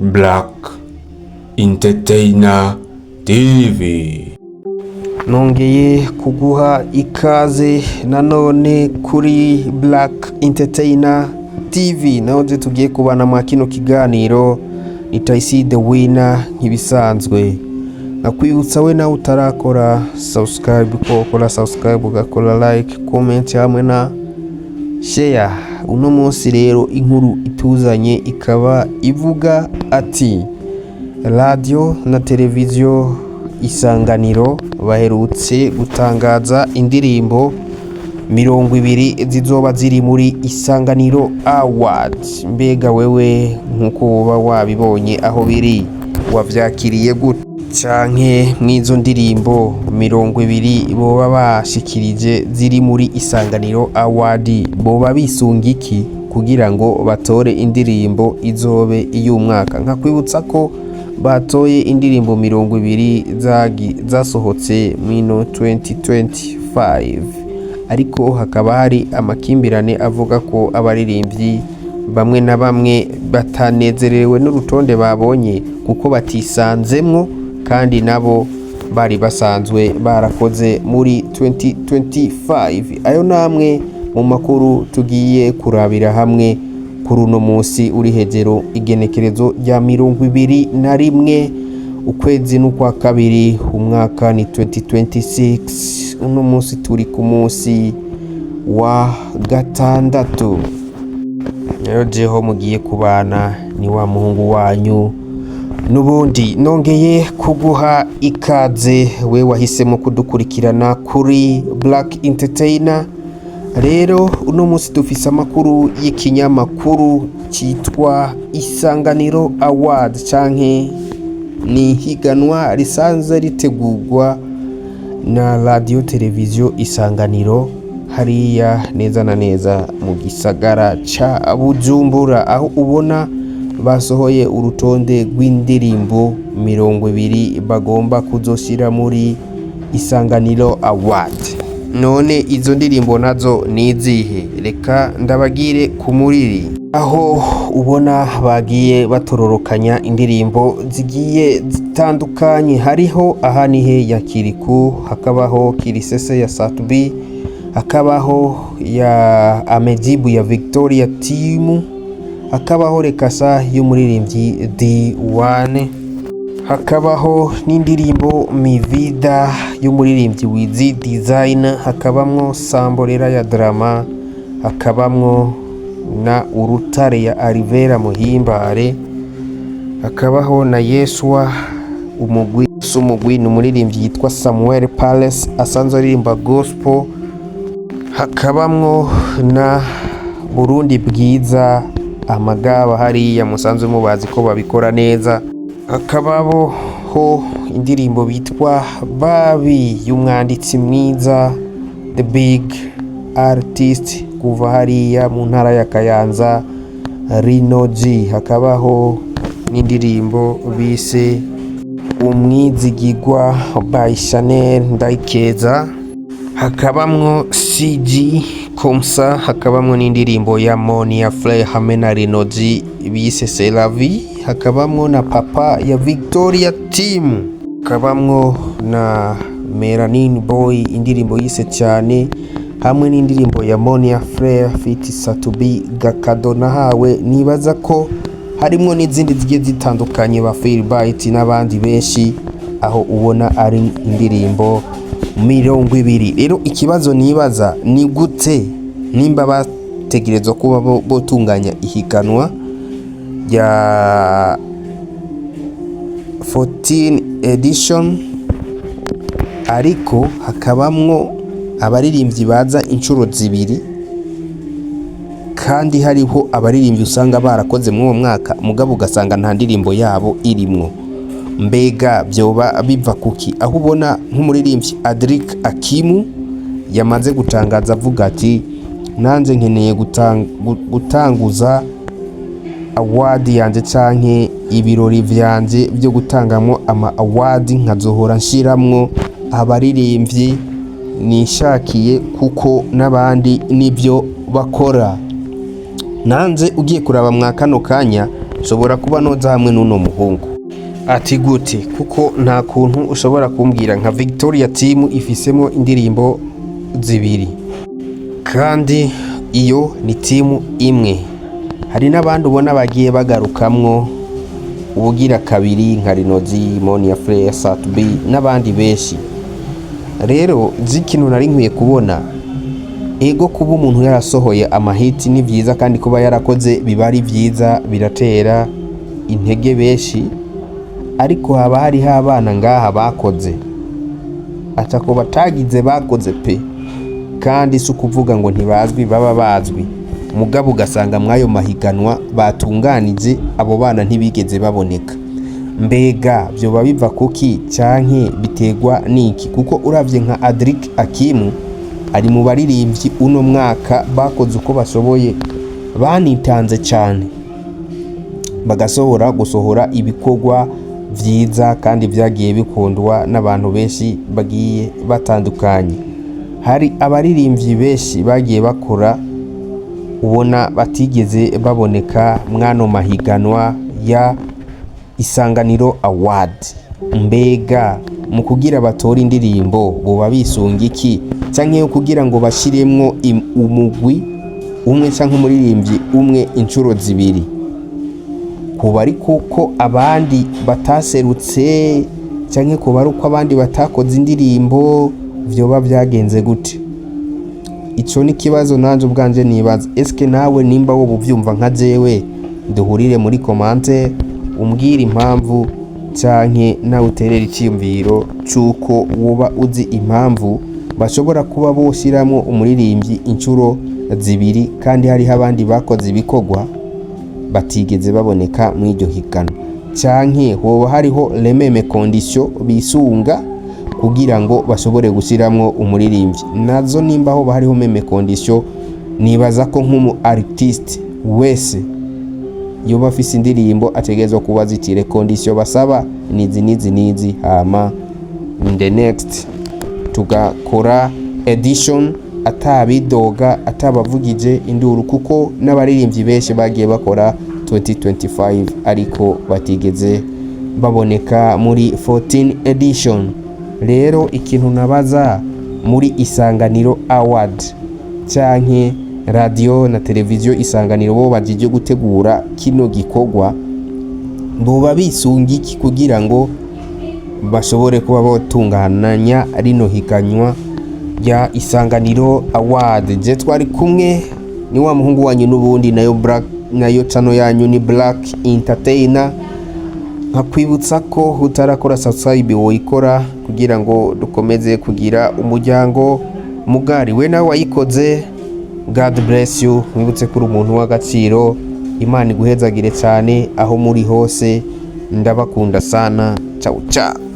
Black Entertainer TV. Nongeye kuguha ikaze nanone kuri Black Entertainer TV, naho tugiye kubana mu kino kiganiro Itaisi the winner nk'ibisanzwe. Nakwibutsa we nawe utarakora subscribe ko ukora subscribe, ugakora like, comment hamwe na share. Uno munsi rero inkuru ituzanye ikaba ivuga ati radio na televiziyo Isanganiro baherutse gutangaza indirimbo 20 zizoba ziri muri Isanganiro Awards. Mbega wewe nkuko uba wabibonye aho biri, wavyakiriye gute? Canke mwizo ndirimbo 20 boba bashikirije ziri muri Isanganiro Award boba bisunga iki kugira ngo batore indirimbo izobe iy'umwaka? Nkakwibutsa ko batoye indirimbo 20 zasohotse mino 2025, ariko hakaba hari amakimbirane avuga ko abaririmbyi bamwe na bamwe batanezerewe n'urutonde babonye kuko batisanzemwo, kandi nabo bari basanzwe barakoze muri 2025. Ayo namwe mu makuru tugiye kurabira hamwe kuri uno munsi uri hejero igenekerezo rya 21 ukwezi n'ukwa kabiri umwaka ni 2026. Uno munsi turi ku munsi wa gatandatu. Rero jeho mugiye kubana ni wa muhungu wanyu nubundi. Nongeye kuguha ikaze we wahisemo kudukurikirana kuri Black Entertainer. Rero uno munsi dufise amakuru y'ikinyamakuru cyitwa Isanganiro Award, canke ni higanwa risanzwe ritegurwa na radio televiziyo Isanganiro hariya neza na neza mu gisagara ca Bujumbura, aho ubona basohoye urutonde rw'indirimbo 20 bagomba kuzoshira muri Isanganiro Award. None izo ndirimbo nazo nizihe? Reka ndabagire ku muriri, aho ubona bagiye batororokanya indirimbo zigiye zitandukanye. Hariho ahanihe ya Kiriku, hakabaho Kirisese ya Satubi, hakabaho ya Amejibu ya Victoria Team, hakabaho Rekasa y'umuririmbyi D1, hakabaho n'indirimbo Mivida y'umuririmbyi Wizi Design, hakabamwo Samborera ya Drama, hakabamwo na Urutare ya Arivera Muhimbare, hakabaho na Yeswa umugwi n'umuririmbyi yitwa Samuel Palace asanzwe aririmba gospel, hakabamwo na Burundi Bwiza Amagaba hariya musanzwe mubazi ko babikora neza, hakabaho indirimbo bitwa Babi y'umwanditsi mwiza The Big Artist kuva hariya mu ntara ya Kayanza Rino G, hakabaho n'indirimbo bise Umwizigirwa by Chanel Ndayikeza, hakabamwo CG Komsa, hakabamwo n'indirimbo ya Monia Flay hamwe na Rino G bise C'est la vie, hakabamwo na Papa ya Victoria Team, hakabamwo na Melanin Boy indirimbo yise cyane, hamwe n'indirimbo ya Monia Flay fit Satubi Gakado nahawe. Nibaza ko harimwo n'izindi zigiye zitandukanye ba Fairbyte n'abandi benshi, aho ubona ari indirimbo 20. Rero ikibazo nibaza ni gute nimba bategerezwa kuba botunganya ihiganwa ya 14 edition, ariko hakabamwo abaririmbyi baza inshuro zibiri, kandi hariho abaririmbyi usanga barakoze mu mwaka mugabo ugasanga nta ndirimbo yabo irimwo. Mbega byoba biva kuki? Aho ubona nk'umuririmbyi Adric Akimu yamaze gutangaza avuga ati nanze nkeneye gutanguza award yanje canke ibirori vyanje byo gutangamo ama award, nkazohora nshiramwo abaririmbyi nishakiye kuko n'abandi nibyo bakora. Nanze ugiye kuraba mwa kano kanya nshobora kuba noza hamwe n'uno muhungu. Ati gute? Kuko nta kuntu ushobora kumbwira nka Victoria Team ifisemo indirimbo zibiri kandi iyo ni timu imwe. Hari n'abandi ubona bagiye bagarukamwo ubugira kabiri nka Rinozi, Monia Flea, Satbi n'abandi benshi. Rero z'ikintu nari nkwiye kubona, ego kuba umuntu yarasohoye amahiti ni byiza, kandi kuba yarakoze biba ari byiza, biratera intege benshi, ariko haba hariho abana ngaha bakoze atako batagize bakoze pe, kandi si ukuvuga ngo ntibazwi, baba bazwi, mugabo ugasanga mwayo mahiganwa batunganije abo bana ntibigeze baboneka. Mbega byoba biva kuki canke bitegwa niki? Kuko uravye nka Adric Akimu ari mu baririmbyi uno mwaka bakoze uko bashoboye, banitanze cyane, bagasohora gusohora ibikorwa vyiza kandi vyagiye bikundwa n'abantu benshi bagiye batandukanye. Hari abaririmbyi benshi bagiye bakora ubona batigeze baboneka mwano mahiganwa ya Isanganiro Award. Mbega mu kugira batora indirimbo boba bisunga iki, canke kugira ngo bashiremwo umugwi umwe canke umuririmbyi umwe inshuro zibiri? Kuba ari kuko abandi bataserutse canke kuba ari uko abandi batakoze indirimbo, vyoba byagenze gute? Ico ni kibazo nanje ubwanje nibaza. Eske nawe nimba wo buvyumva nka jewe, duhurire muri commentaire umbwira impamvu, canke nawe uterera icyumviro cuko woba uzi impamvu bashobora kuba boshiramo umuririmbyi inshuro zibiri kandi hari abandi bakoze ibikorwa batigeze baboneka mu iryo higano, canke hoba hariho rememe condition bisunga kugira ngo bashobore gushiramwo umuririmbyi. Nazo nimba ho hariho meme condition, nibaza ko nk'umu artiste wese yoba afise indirimbo ategerezwa kuba zitire condition basaba nizi hama in the next tugakora edition atabidoga, atabavugije induru, kuko n'abaririmbyi benshi bagiye bakora 2025 ariko batigeze baboneka muri 14 edition. Rero ikintu nabaza muri Isanganiro Award canke radio na televiziyo Isanganiro bo bagije gutegura kino gikorwa, boba bisunga iki kugira ngo bashobore kuba botunganya rino higanywa ya Isanganiro Award? Je twari kumwe ni wa muhungu wanyu n'ubundi nayo channel yanyu ni Black Entertainer. Nkakwibutsa ko utarakora subscribe woyikora kugira ngo dukomeze kugira umuryango mugari. We nawe wayikoze, God bless you. Mwibutse kuri umuntu w'agaciro, Imana iguhezagire cyane aho muri hose, ndabakunda sana. Ciao ciao.